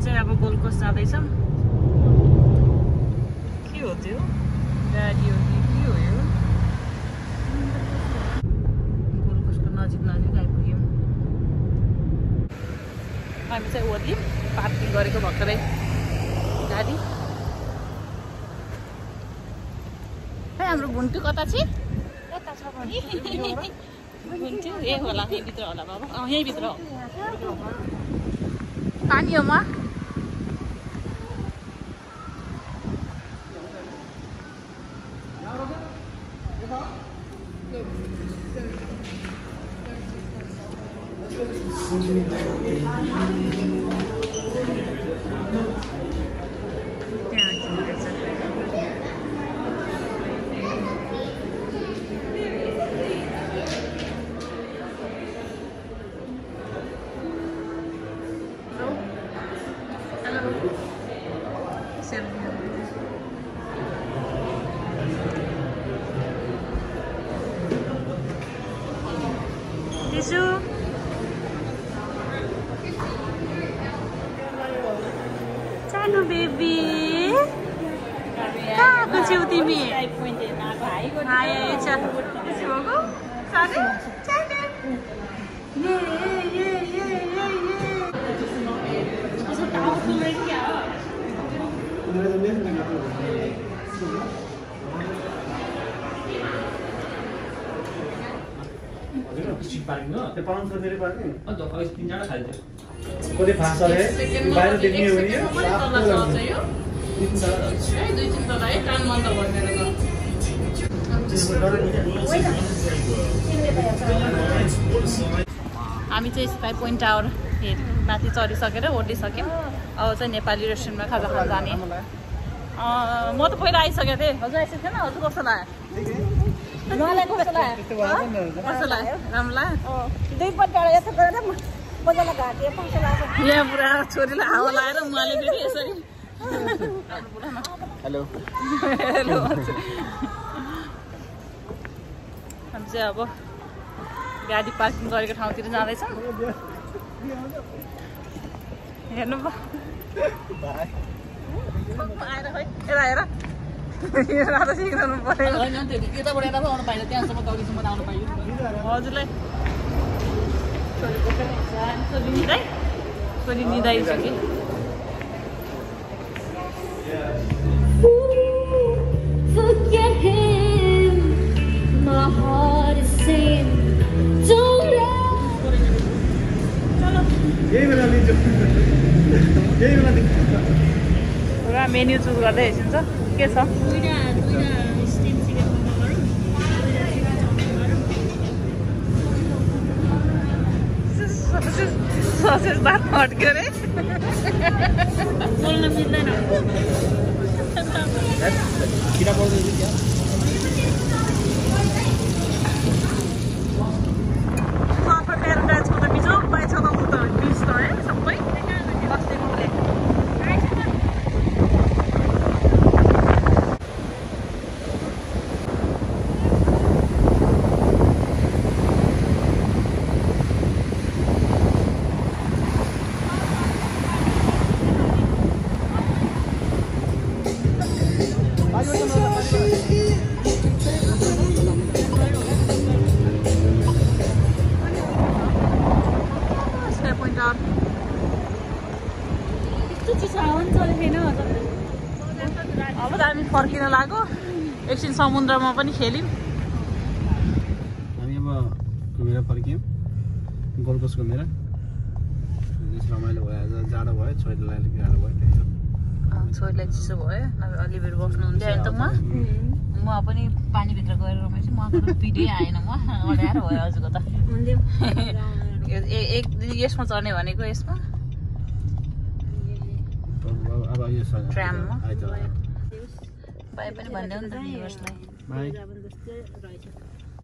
चाहिँ अब gold cost जाँदैछौँ। के हो त्यो गाडी हो कि के हो यो? गोल्ड कोस्टको नजिक आइपुग्यौँ। हामी चाहिँ ओर्लियौँ पार्किङ गरेको भर्खरै गाडी। खै हाम्रो घुन्टु कता छ? यता छ भने घुन्टु ए होला यहीँभित्र होला बाबा। यहीँभित्र हो। पानी हो म सानो बेबी कहाँको छेउ तिमी? त्यो पाउनु फेरि पार्किङ अन्त अहिले तीनजना खाइदियो कति फास्ट छ है बाहिर देख्ने हो नि हामी चाहिँ स्काई पोइन्ट टावर माथि चढिसकेर ओर्लिसक्यौँ। अब चाहिँ नेपाली रेस्टुरेन्टमा खाजा खान जाने। म त पहिला आइसकेको थिएँ। हजुर आइसकेको थिएन? हजुर कस्तो लाग्यो? मलाई कस्तो लाग्यो? कस्तो लाग्यो? राम्रो लाग्यो? दुईपल्ट यस्तो गरेर मजाले घाँटियो कस्तो लाग्छ? यहाँ पुरा छोरीलाई हावा लगाएर उहाँले फेरि यसरी हेलो हेलो हामी चाहिँ अब गाडी पार्किङ गरेको ठाउँतिर जाँदैछौँ। हेर्नु आएर खै यता हेर त सिक्नु पर्यो। यताबाट यता आउनु पाइन्छ त्यहाँसम्म तगिसम्म आउनु पाइयो। हजुरलाई छोरी निदाइसक्यो। पुरा मेन्यु चुज गर्दै हेर्छिन्छ। के छ? ससेज दात अड्क्यो रे। बोल्न मिल्दैन। प्याराडाइजको त बिजोक पाएछ त उ त बिच त है सबै बस्तीको उसले। अब त हामी फर्किन लाग्यो। एकछिन समुद्रमा पनि खेल्यौँ। हामी अब घुमेर फर्क्यौँ गोल्ड कोस्ट घुमेर। रमाइलो भयो। आज जाडो भयो। छोरीलाई अलिक गाह्रो भयो। छोरीलाई चिसो भयो। नभए अलि बेर बस्नुहुन्थ्यो अहिले त म पनि पानीभित्र गएर रमाइछु। मको त पिडै आएन। म अड्यारो भयो हजुरको त। यसमा चढ्ने भनेको यसमा ट्राममा बाई पनि भन्दै हो नि त